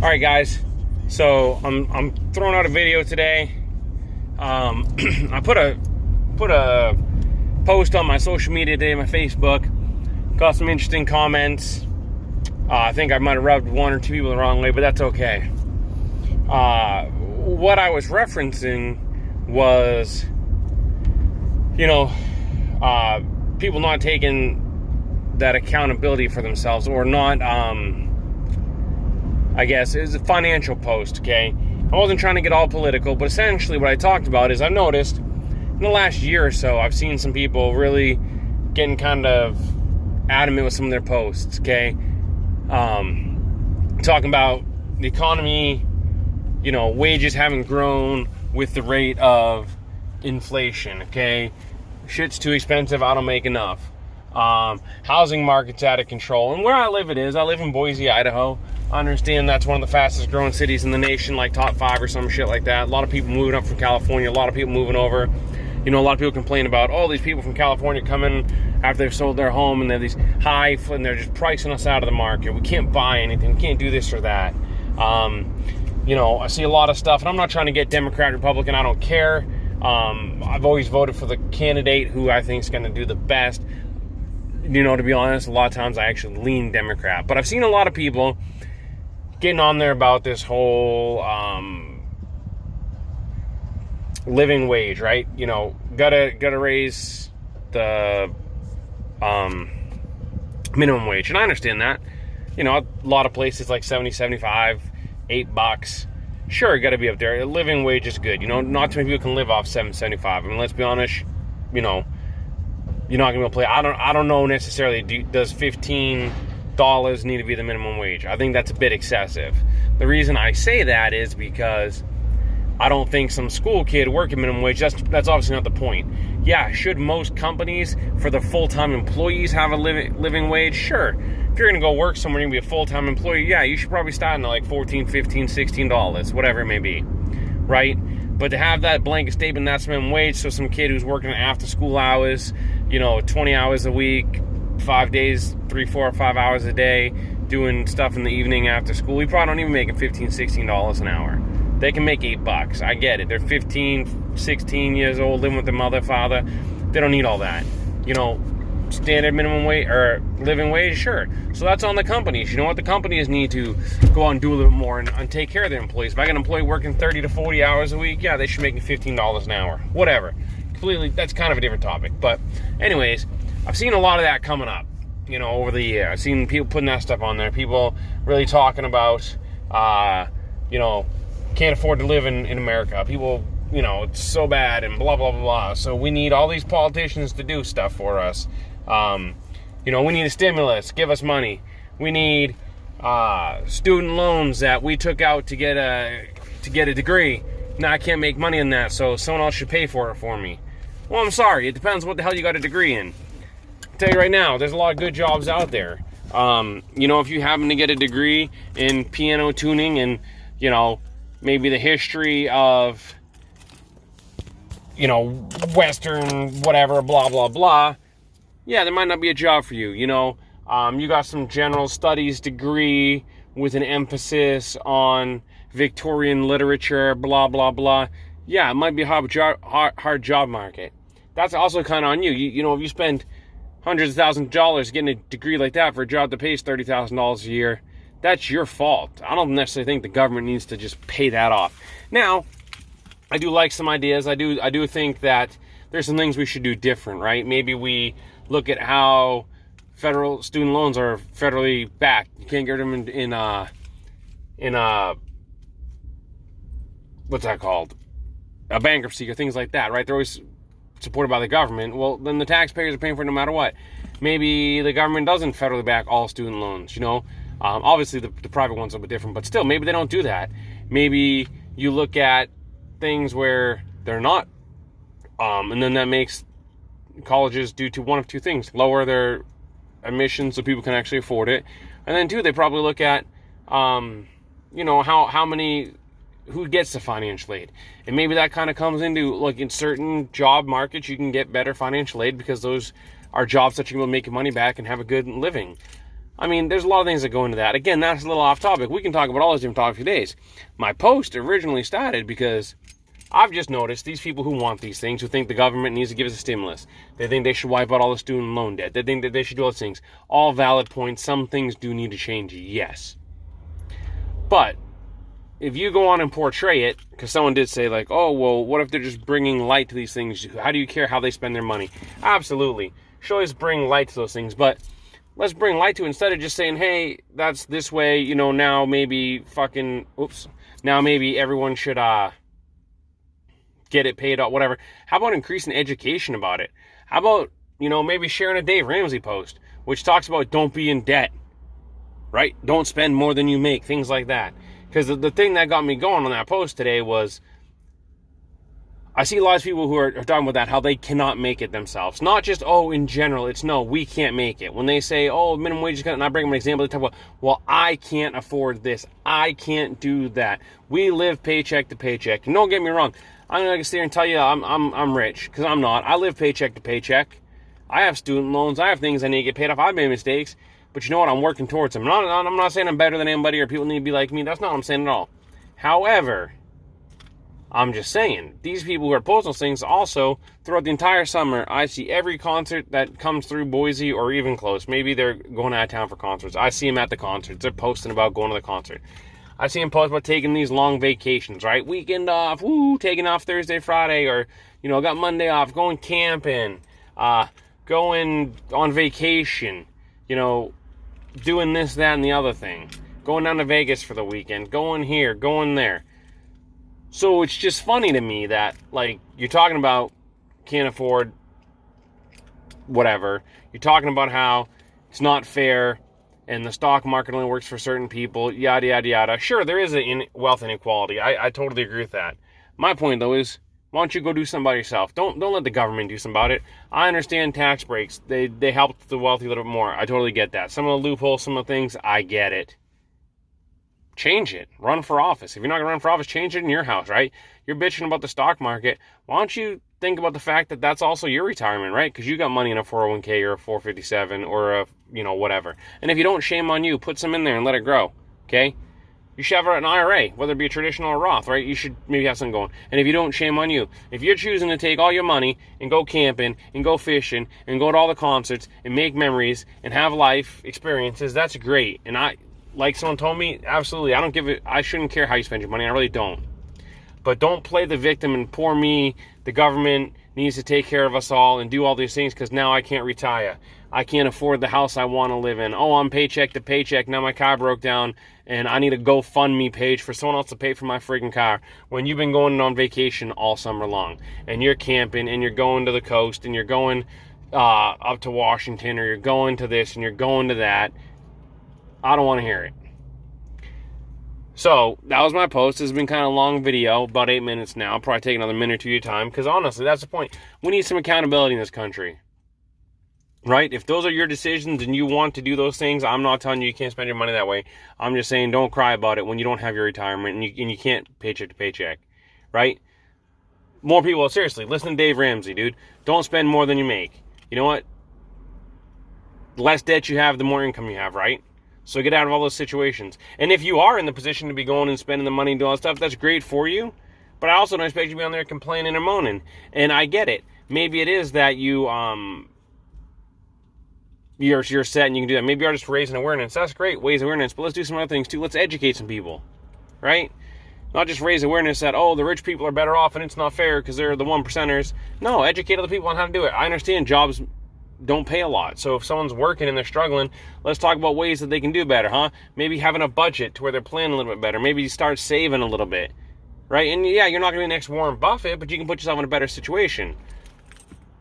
All right, guys. So I'm throwing out a video today. I put a post on my social media today, my Facebook. Got some interesting comments. I think I might have rubbed one or two people the wrong way, but that's okay. What I was referencing was, people not taking that accountability for themselves, or not, I guess, it's a financial post, okay? I wasn't trying to get all political, but essentially what I talked about is I've noticed in the last year or so, I've seen some people really getting kind of adamant with some of their posts, okay? Talking about the economy, wages haven't grown with the rate of inflation, okay? Shit's too expensive, I don't make enough. Housing market's out of control. And where I live I live in Boise, Idaho. I understand that's one of the fastest growing cities in the nation, like top 5 or some shit like that. A lot of people moving up from California, a lot of people moving over. A lot of people complain about, these people from California coming after they've sold their home and they're these high, and they're just pricing us out of the market. We can't buy anything, we can't do this or that. I see a lot of stuff, and I'm not trying to get Democrat, Republican, I don't care. I've always voted for the candidate who I think is going to do the best. To be honest, a lot of times I actually lean Democrat. But I've seen a lot of people getting on there about this whole living wage, right? Gotta raise the minimum wage. And I understand that. A lot of places like 70, 75, $8. Sure, you gotta be up there. A living wage is good. Not too many people can live off $7.75. I mean, let's be honest, you're not gonna be able to play. I don't know necessarily. Does $15 need to be the minimum wage? I think that's a bit excessive. The reason I say that is because I don't think some school kid working minimum wage. That's obviously not the point. Yeah, should most companies for the full-time employees have a living wage? Sure. If you're gonna go work somewhere and be a full-time employee, yeah, you should probably start at like $14, $15, $16, whatever it may be, right? But to have that blanket statement, that's minimum wage, so some kid who's working after school hours, 20 hours a week, 5 days, 3, 4, 5 hours a day, doing stuff in the evening after school, we probably don't even make $15, $16 an hour. They can make $8. I get it. They're 15, 16 years old, living with their mother, father. They don't need all that. Standard minimum wage or living wage, sure. So that's on the companies. The companies need to go out and do a little bit more and take care of their employees. If I got an employee working 30 to 40 hours a week, yeah, they should make me $15 an hour. Whatever. Completely, that's kind of a different topic. But anyways, I've seen a lot of that coming up, over the year. I've seen people putting that stuff on there. People really talking about, can't afford to live in America. People, it's so bad and blah, blah, blah, blah. So we need all these politicians to do stuff for us. We need a stimulus, give us money. We need student loans that we took out to get a degree. Now I can't make money on that, so someone else should pay for it for me. Well, I'm sorry, it depends what the hell you got a degree in. I'll tell you right now, there's a lot of good jobs out there. If you happen to get a degree in piano tuning and, maybe the history of, Western, whatever, blah, blah, blah, yeah, there might not be a job for you. You got some general studies degree with an emphasis on Victorian literature, blah, blah, blah. Yeah, it might be a hard job market. That's also kind of on you. If you spend hundreds of thousands of dollars getting a degree like that for a job that pays $30,000 a year, that's your fault. I don't necessarily think the government needs to just pay that off. Now, I do like some ideas. I do think that there's some things we should do different, right? Maybe we look at how federal student loans are federally backed. You can't get them in what's that called? A bankruptcy or things like that, right? They're always supported by the government. Well, then the taxpayers are paying for it no matter what. Maybe the government doesn't federally back all student loans, Obviously, the private ones are a bit different, but still, maybe they don't do that. Maybe you look at things where they're not, and then that makes colleges do one of two things: lower their admissions so people can actually afford it, and then two, they probably look at, how many, who gets the financial aid, and maybe that kind of comes into, like, in certain job markets, you can get better financial aid because those are jobs that you're going to make your money back and have a good living. I mean, there's a lot of things that go into that. Again, that's a little off topic. We can talk about all those different topics for days. My post originally started because I've just noticed these people who want these things, who think the government needs to give us a stimulus. They think they should wipe out all the student loan debt. They think that they should do all those things. All valid points. Some things do need to change, yes. But if you go on and portray it, because someone did say like, oh, well, what if they're just bringing light to these things? How do you care how they spend their money? Absolutely. Should always bring light to those things, but let's bring light to it instead of just saying, hey, that's this way, you know, now maybe now maybe everyone should get it paid out, whatever. How about increasing education about it? How about, you know, maybe sharing a Dave Ramsey post, which talks about don't be in debt, right? Don't spend more than you make, things like that. Because the thing that got me going on that post today was I see a lot of people who are talking about that, how they cannot make it themselves. Not just, oh, in general, it's no, we can't make it. When they say, oh, minimum wage is going to, and I bring them an example, they talk about, well, I can't afford this. I can't do that. We live paycheck to paycheck. And don't get me wrong. I'm going to sit here and tell you I'm rich, because I'm not. I live paycheck to paycheck. I have student loans. I have things I need to get paid off. I've made mistakes. But you know what? I'm working towards them. I'm not saying I'm better than anybody or people need to be like me. That's not what I'm saying at all. However, I'm just saying, these people who are posting those things also, throughout the entire summer, I see every concert that comes through Boise or even close. Maybe they're going out of town for concerts. I see them at the concerts. They're posting about going to the concert. I see them post about taking these long vacations, right? Weekend off, taking off Thursday, Friday, or, you know, got Monday off, going camping, going on vacation, you know, doing this, that, and the other thing. Going down to Vegas for the weekend, going here, going there. So it's just funny to me that, like, you're talking about can't afford whatever. You're talking about how it's not fair and the stock market only works for certain people, yada, yada, yada. Sure, there is a wealth inequality. I totally agree with that. My point, though, is why don't you go do something about yourself? Don't let the government do something about it. I understand tax breaks. They help the wealthy a little bit more. I totally get that. Some of the loopholes, some of the things, I get it. Change it. Run for office. If you're not going to run for office, change it in your house, right? You're bitching about the stock market. Why don't you think about the fact that that's also your retirement, right? Because you got money in a 401k or a 457 or a, you know, whatever. And if you don't, shame on you. Put some in there and let it grow, okay? You should have an IRA, whether it be a traditional or Roth, right? You should maybe have something going. And if you don't, shame on you. If you're choosing to take all your money and go camping and go fishing and go to all the concerts and make memories and have life experiences, that's great. And like someone told me, absolutely, I shouldn't care how you spend your money. I really don't. But don't play the victim and poor me, the government needs to take care of us all and do all these things because now I can't retire. I can't afford the house I want to live in. Oh, I'm paycheck to paycheck. Now my car broke down and I need a GoFundMe page for someone else to pay for my friggin' car when you've been going on vacation all summer long and you're camping and you're going to the coast and you're going up to Washington or you're going to this and you're going to that. I don't want to hear it. So, that was my post. It's been kind of a long video, about 8 minutes now. I'll probably take another minute or two of your time, because honestly, that's the point. We need some accountability in this country. Right? If those are your decisions and you want to do those things, I'm not telling you you can't spend your money that way. I'm just saying don't cry about it when you don't have your retirement and you can't paycheck to paycheck. Right? More people, seriously, listen to Dave Ramsey, dude. Don't spend more than you make. You know what? The less debt you have, the more income you have, right? So get out of all those situations. And if you are in the position to be going and spending the money and doing all that stuff, that's great for you. But I also don't expect you to be on there complaining and moaning. And I get it. Maybe it is that you're set and you can do that. Maybe you're just raising awareness. That's great, raise awareness. But let's do some other things too. Let's educate some people, right? Not just raise awareness that, oh, the rich people are better off and it's not fair because they're the 1%ers. No, educate other people on how to do it. I understand jobs don't pay a lot. So if someone's working and they're struggling, let's talk about ways that they can do better, huh? Maybe having a budget to where they're planning a little bit better. Maybe you start saving a little bit, right? And yeah, you're not going to be the next Warren Buffett, but you can put yourself in a better situation.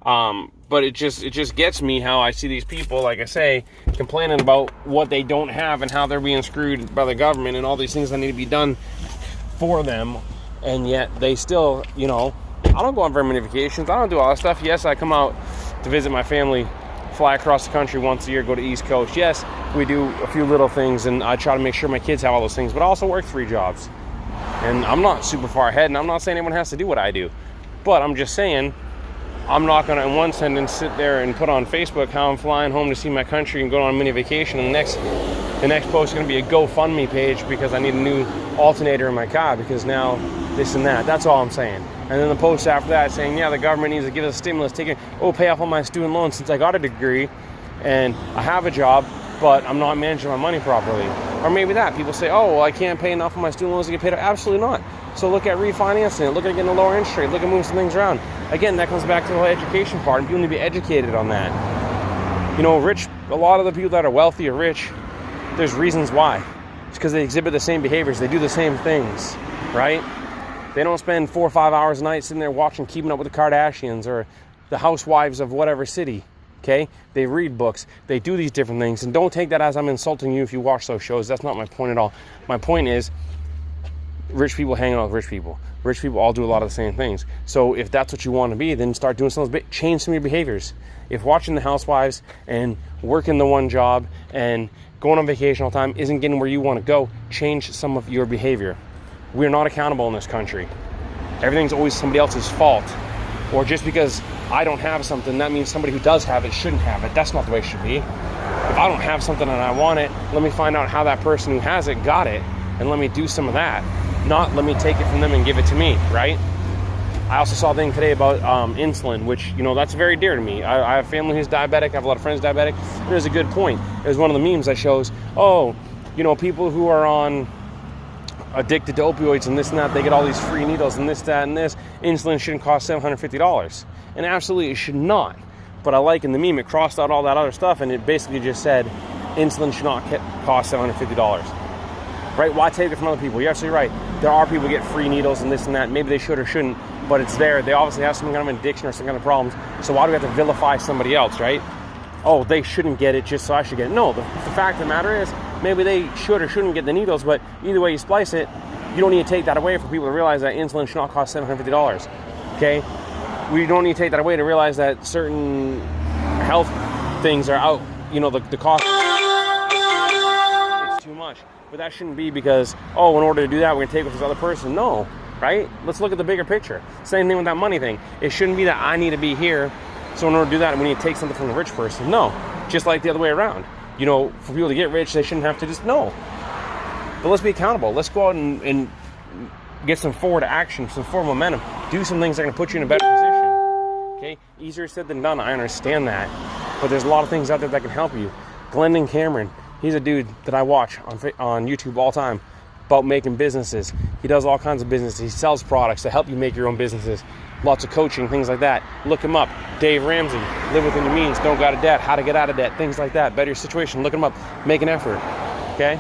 But it just gets me how I see these people, like I say, complaining about what they don't have and how they're being screwed by the government and all these things that need to be done for them. And yet they still, you know, I don't go on very many vacations. I don't do all that stuff. Yes, I come out to visit my family, fly across the country once a year, go to East Coast. Yes, we do a few little things, and I try to make sure my kids have all those things, but I also work 3 jobs. And I'm not super far ahead, and I'm not saying anyone has to do what I do. But I'm just saying, I'm not going to, in one sentence, sit there and put on Facebook how I'm flying home to see my country and going on a mini vacation. And the next post is going to be a GoFundMe page because I need a new alternator in my car because now this and that. That's all I'm saying. And then the post after that saying, yeah, the government needs to give us a stimulus, pay off all my student loans since I got a degree and I have a job, but I'm not managing my money properly. Or maybe that. People say, oh, well, I can't pay enough of my student loans to get paid off. Absolutely not. So look at refinancing it. Look at getting a lower interest rate. Look at moving some things around. Again, that comes back to the whole education part, and people need to be educated on that. You know, a lot of the people that are wealthy or rich, there's reasons why. It's because they exhibit the same behaviors. They do the same things, right? They don't spend 4 or 5 hours a night sitting there watching Keeping Up with the Kardashians or the housewives of whatever city, okay? They read books. They do these different things. And don't take that as I'm insulting you if you watch those shows. That's not my point at all. My point is, rich people hang out with rich people. Rich people all do a lot of the same things. So if that's what you want to be, then start doing some of those, change some of your behaviors. If watching the housewives and working the one job and going on vacation all the time isn't getting where you want to go, change some of your behavior. We're not accountable in this country. Everything's always somebody else's fault. Or just because I don't have something, that means somebody who does have it shouldn't have it. That's not the way it should be. If I don't have something and I want it, let me find out how that person who has it got it, and let me do some of that. Not let me take it from them and give it to me, right? I also saw a thing today about insulin, which, you know, that's very dear to me. I have family who's diabetic. I have a lot of friends diabetic. There's a good point. It was one of the memes that shows, oh, you know, people who are addicted to opioids and this and that, they get all these free needles and this, that, and this. Insulin shouldn't cost $750. And absolutely it should not. But I like in the meme, it crossed out all that other stuff and it basically just said, insulin should not cost $750. Right? Why take it from other people? You're absolutely right. There are people who get free needles and this and that. Maybe they should or shouldn't, but it's there. They obviously have some kind of addiction or some kind of problems. So why do we have to vilify somebody else, right? Oh, they shouldn't get it just so I should get it. No, the fact of the matter is maybe they should or shouldn't get the needles, but either way you splice it, you don't need to take that away for people to realize that insulin should not cost $750, okay? We don't need to take that away to realize that certain health things are out, you know, the cost, it's too much. But that shouldn't be because, oh, in order to do that, we're going to take it with this other person. No, right? Let's look at the bigger picture. Same thing with that money thing. It shouldn't be that I need to be here, so in order to do that, we need to take something from the rich person. No, just like the other way around. You know, for people to get rich, they shouldn't have to just, no. But let's be accountable. Let's go out and get some forward action, some forward momentum. Do some things that are going to put you in a better position. Okay? Easier said than done. I understand that. But there's a lot of things out there that can help you. Glendon Cameron. He's a dude that I watch on YouTube all the time about making businesses. He does all kinds of businesses. He sells products to help you make your own businesses. Lots of coaching, things like that. Look him up. Dave Ramsey, Live Within Your Means, Don't Got a Debt, How to Get Out of Debt, things like that. Better your situation. Look him up. Make an effort. Okay?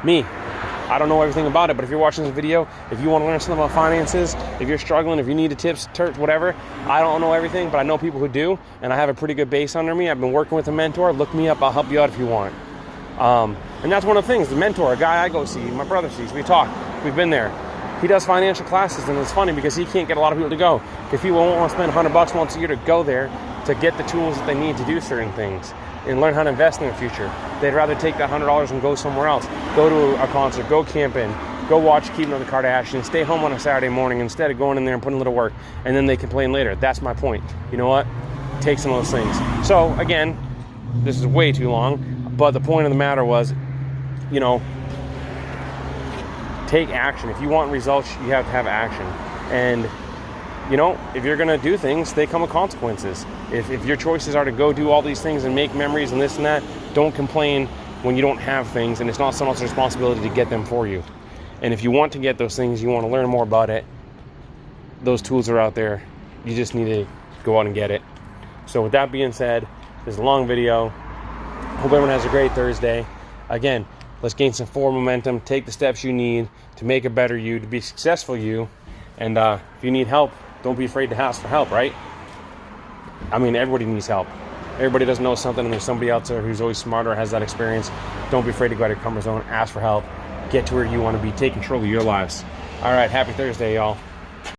Me. I don't know everything about it, but if you're watching this video, if you want to learn something about finances, if you're struggling, if you need the tips, whatever, I don't know everything, but I know people who do, and I have a pretty good base under me. I've been working with a mentor. Look me up. I'll help you out if you want. And that's one of the things, the mentor, a guy I go see, my brother sees, we talk, we've been there. He does financial classes, and it's funny because he can't get a lot of people to go. If people won't want to spend $100 once a year to go there to get the tools that they need to do certain things and learn how to invest in their future, they'd rather take that $100 and go somewhere else. Go to a concert, go camping, go watch Keeping Up with the Kardashians, stay home on a Saturday morning instead of going in there and putting a little work, and then they complain later. That's my point. You know what? Take some of those things. So, again, this is way too long. But the point of the matter was, you know, take action. If you want results, you have to have action. And, you know, if you're going to do things, they come with consequences. If your choices are to go do all these things and make memories and this and that, don't complain when you don't have things and it's not someone else's responsibility to get them for you. And if you want to get those things, you want to learn more about it, those tools are out there. You just need to go out and get it. So with that being said, this is a long video. Hope everyone has a great Thursday. Again, let's gain some forward momentum. Take the steps you need to make a better you, to be a successful you. And if you need help, don't be afraid to ask for help, right? I mean, everybody needs help. Everybody doesn't know something, and there's somebody out there who's always smarter, has that experience. Don't be afraid to go out of your comfort zone. Ask for help. Get to where you want to be. Take control of your lives. All right, happy Thursday, y'all.